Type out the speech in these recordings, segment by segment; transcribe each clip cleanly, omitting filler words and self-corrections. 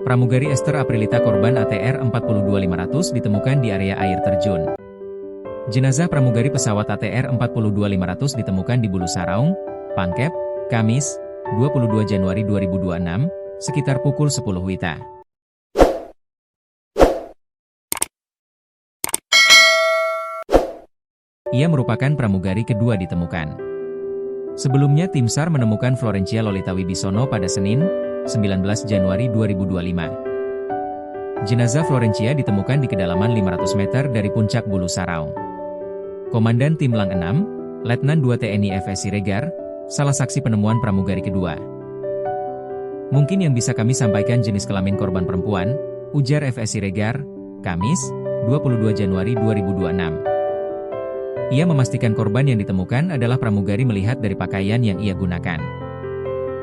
Pramugari Esther Aprilita korban ATR 42500 ditemukan di area air terjun. Jenazah pramugari pesawat ATR 42500 ditemukan di Bulu Saraung, Pangkep, Kamis, 22 Januari 2026, sekitar pukul 10 WITA. Ia merupakan pramugari kedua ditemukan. Sebelumnya tim SAR menemukan Florencia Lolita Wibisono pada Senin, 19 Januari 2025. Jenazah Florencia ditemukan di kedalaman 500 meter dari puncak Bulu Saraung. Komandan Tim Lang 6, Letnan 2 TNI FS Siregar, salah saksi penemuan pramugari kedua. Mungkin yang bisa kami sampaikan jenis kelamin korban perempuan, ujar FS Siregar, Kamis, 22 Januari 2026. Ia memastikan korban yang ditemukan adalah pramugari melihat dari pakaian yang ia gunakan.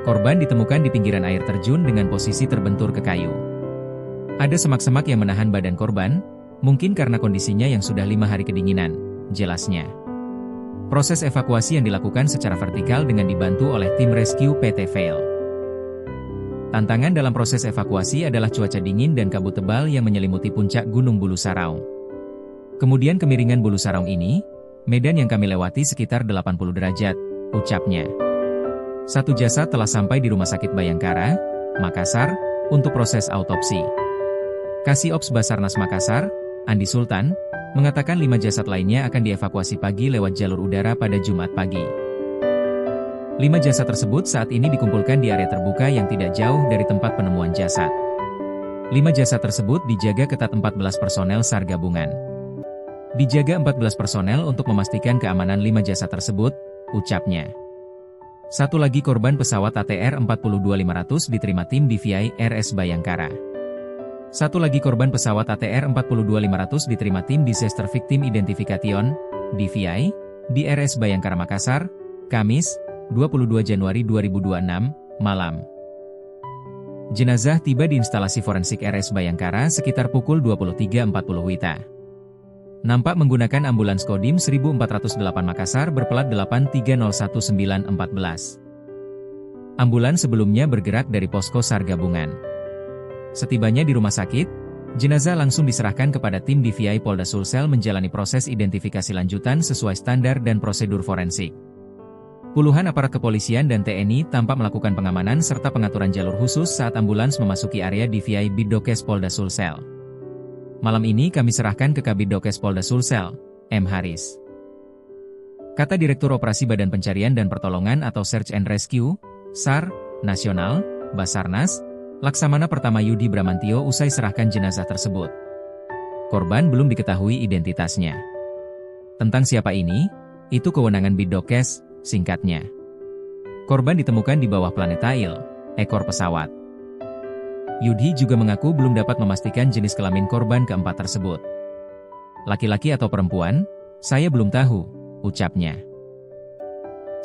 Korban ditemukan di pinggiran air terjun dengan posisi terbentur ke kayu. Ada semak-semak yang menahan badan korban, mungkin karena kondisinya yang sudah 5 hari kedinginan, jelasnya. Proses evakuasi yang dilakukan secara vertikal dengan dibantu oleh tim rescue PT Vail. Tantangan dalam proses evakuasi adalah cuaca dingin dan kabut tebal yang menyelimuti puncak Gunung Bulu Saraung. Kemudian kemiringan Bulu Saraung ini, medan yang kami lewati sekitar 80 derajat, ucapnya. Satu jasad telah sampai di Rumah Sakit Bayangkara, Makassar, untuk proses autopsi. Kasih Ops Basarnas Makassar, Andi Sultan, mengatakan 5 jasad lainnya akan dievakuasi pagi lewat jalur udara pada Jumat pagi. 5 jasad tersebut saat ini dikumpulkan di area terbuka yang tidak jauh dari tempat penemuan jasad. 5 jasad tersebut dijaga ketat 14 personel SAR gabungan. Dijaga 14 personel untuk memastikan keamanan 5 jasad tersebut, ucapnya. Satu lagi korban pesawat ATR 42500 diterima tim DVI RS Bayangkara. Satu lagi korban pesawat ATR 42500 diterima tim Disaster Victim Identification, DVI, di RS Bayangkara Makassar, Kamis, 22 Januari 2026, malam. Jenazah tiba di instalasi forensik RS Bayangkara sekitar pukul 23.40 WITA. Nampak menggunakan ambulans Kodim 1408 Makassar berplat 83011914. Ambulans sebelumnya bergerak dari posko SAR gabungan. Setibanya di rumah sakit, jenazah langsung diserahkan kepada tim DVI Polda Sulsel menjalani proses identifikasi lanjutan sesuai standar dan prosedur forensik. Puluhan aparat kepolisian dan TNI tampak melakukan pengamanan serta pengaturan jalur khusus saat ambulans memasuki area DVI Bidokes Polda Sulsel. Malam ini kami serahkan ke Kabid Dokes Polda Sulsel, M. Haris. Kata Direktur Operasi Badan Pencarian dan Pertolongan atau Search and Rescue, SAR, Nasional, Basarnas, Laksamana Pertama Yudi Bramantio usai serahkan jenazah tersebut. Korban belum diketahui identitasnya. Tentang siapa ini, itu kewenangan Bidokes, singkatnya. Korban ditemukan di bawah Planetail, ekor pesawat. Yudi juga mengaku belum dapat memastikan jenis kelamin korban keempat tersebut. Laki-laki atau perempuan, saya belum tahu, ucapnya.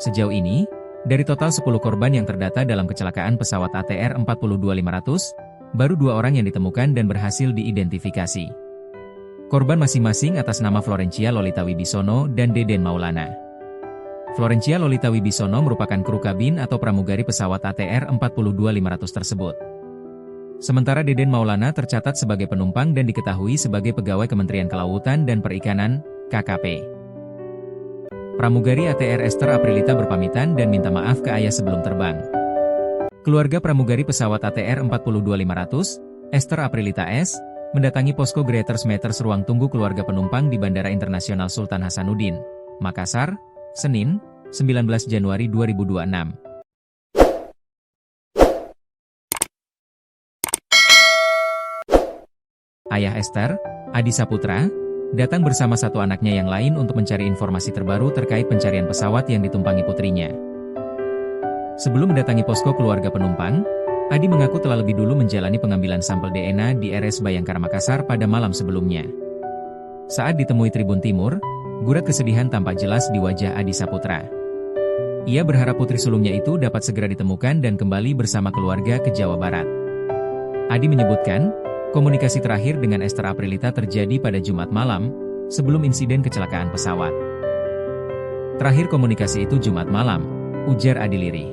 Sejauh ini, dari total 10 korban yang terdata dalam kecelakaan pesawat ATR 42500, baru 2 orang yang ditemukan dan berhasil diidentifikasi. Korban masing-masing atas nama Florencia Lolita Wibisono dan Deden Maulana. Florencia Lolita Wibisono merupakan kru kabin atau pramugari pesawat ATR 42500 tersebut. Sementara Deden Maulana tercatat sebagai penumpang dan diketahui sebagai pegawai Kementerian Kelautan dan Perikanan, KKP. Pramugari ATR Esther Aprilita berpamitan dan minta maaf ke ayah sebelum terbang. Keluarga pramugari pesawat ATR 42500, Esther Aprilita S., mendatangi posko Greaters Matters ruang tunggu keluarga penumpang di Bandara Internasional Sultan Hasanuddin, Makassar, Senin, 19 Januari 2026. Ayah Esther, Adi Saputra, datang bersama satu anaknya yang lain untuk mencari informasi terbaru terkait pencarian pesawat yang ditumpangi putrinya. Sebelum mendatangi posko keluarga penumpang, Adi mengaku telah lebih dulu menjalani pengambilan sampel DNA di RS Bayangkara Makassar pada malam sebelumnya. Saat ditemui Tribun Timur, gurat kesedihan tampak jelas di wajah Adi Saputra. Ia berharap putri sulungnya itu dapat segera ditemukan dan kembali bersama keluarga ke Jawa Barat. Adi menyebutkan, komunikasi terakhir dengan Esther Aprilita terjadi pada Jumat malam, sebelum insiden kecelakaan pesawat. Terakhir komunikasi itu Jumat malam, ujar Adi lirih.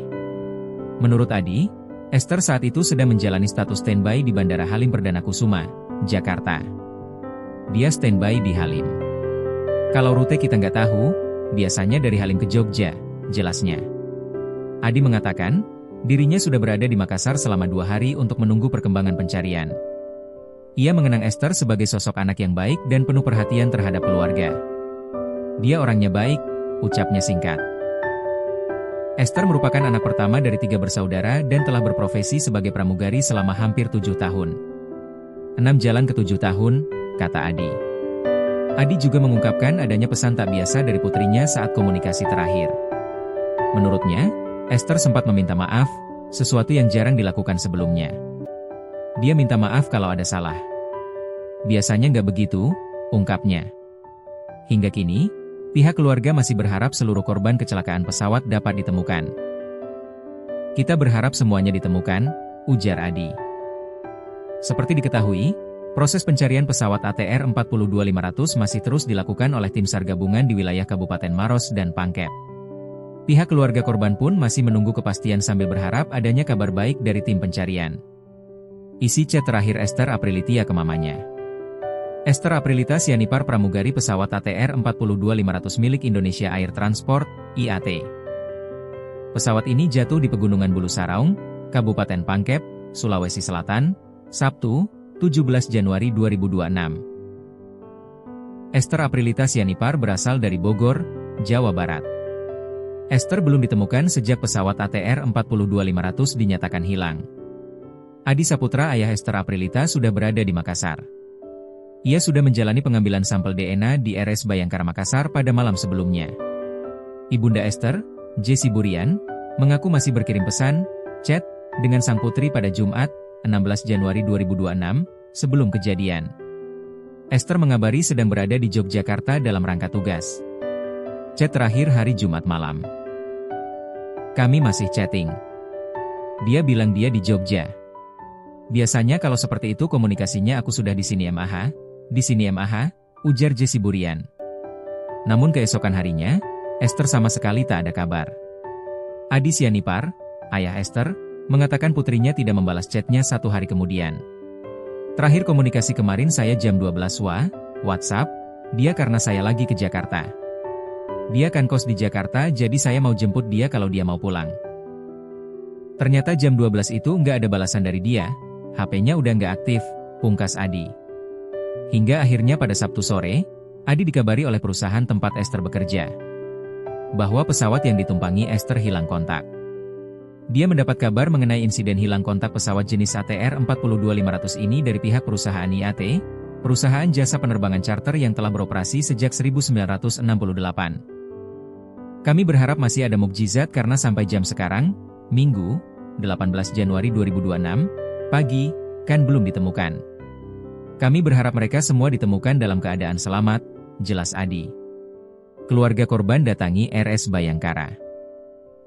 Menurut Adi, Esther saat itu sedang menjalani status standby di Bandara Halim Perdana Kusuma, Jakarta. Dia standby di Halim. Kalau rute kita nggak tahu, biasanya dari Halim ke Jogja, jelasnya. Adi mengatakan, dirinya sudah berada di Makassar selama 2 hari untuk menunggu perkembangan pencarian. Ia mengenang Esther sebagai sosok anak yang baik dan penuh perhatian terhadap keluarga. Dia orangnya baik, ucapnya singkat. Esther merupakan anak pertama dari 3 bersaudara dan telah berprofesi sebagai pramugari selama hampir 7 tahun. 6 jalan ke 7 tahun, kata Adi. Adi juga mengungkapkan adanya pesan tak biasa dari putrinya saat komunikasi terakhir. Menurutnya, Esther sempat meminta maaf, sesuatu yang jarang dilakukan sebelumnya. Dia minta maaf kalau ada salah. Biasanya nggak begitu, ungkapnya. Hingga kini, pihak keluarga masih berharap seluruh korban kecelakaan pesawat dapat ditemukan. Kita berharap semuanya ditemukan, ujar Adi. Seperti diketahui, proses pencarian pesawat ATR 42500 masih terus dilakukan oleh tim SAR gabungan di wilayah Kabupaten Maros dan Pangkep. Pihak keluarga korban pun masih menunggu kepastian sambil berharap adanya kabar baik dari tim pencarian. Isi chat terakhir Esther Aprilita ke mamanya. Esther Aprilita Sianipar pramugari pesawat ATR 42500 milik Indonesia Air Transport, IAT. Pesawat ini jatuh di Pegunungan Bulu Saraung, Kabupaten Pangkep, Sulawesi Selatan, Sabtu, 17 Januari 2026. Esther Aprilita Sianipar berasal dari Bogor, Jawa Barat. Esther belum ditemukan sejak pesawat ATR 42500 dinyatakan hilang. Adi Saputra, ayah Esther Aprilita, sudah berada di Makassar. Ia sudah menjalani pengambilan sampel DNA di RS Bayangkara Makassar pada malam sebelumnya. Ibunda Esther, Jessie Burian, mengaku masih berkirim pesan, chat, dengan sang putri pada Jumat, 16 Januari 2026, sebelum kejadian. Esther mengabari sedang berada di Yogyakarta dalam rangka tugas. Chat terakhir hari Jumat malam. Kami masih chatting. Dia bilang dia di Jogja. Biasanya kalau seperti itu komunikasinya aku sudah di sini MAH, ujar Jessie Burian. Namun keesokan harinya, Esther sama sekali tak ada kabar. Adi Sianipar, ayah Esther, mengatakan putrinya tidak membalas chatnya 1 hari kemudian. Terakhir komunikasi kemarin saya jam 12 WhatsApp, dia karena saya lagi ke Jakarta. Dia kan kos di Jakarta jadi saya mau jemput dia kalau dia mau pulang. Ternyata jam 12 itu nggak ada balasan dari dia. HP-nya udah nggak aktif, pungkas Adi. Hingga akhirnya pada Sabtu sore, Adi dikabari oleh perusahaan tempat Esther bekerja bahwa pesawat yang ditumpangi Esther hilang kontak. Dia mendapat kabar mengenai insiden hilang kontak pesawat jenis ATR 42500 ini dari pihak perusahaan IAT, perusahaan jasa penerbangan charter yang telah beroperasi sejak 1968. Kami berharap masih ada mukjizat karena sampai jam sekarang, Minggu, 18 Januari 2026, pagi, kan belum ditemukan. Kami berharap mereka semua ditemukan dalam keadaan selamat, jelas Adi. Keluarga korban datangi RS Bayangkara.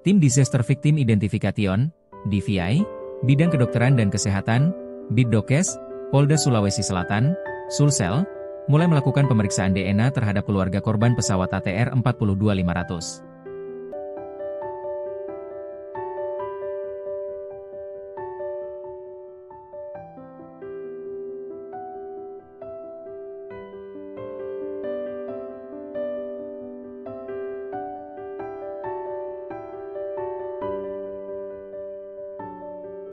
Tim Disaster Victim Identification, DVI, Bidang Kedokteran dan Kesehatan, Biddokes, Polda Sulawesi Selatan, Sulsel, mulai melakukan pemeriksaan DNA terhadap keluarga korban pesawat ATR 42500.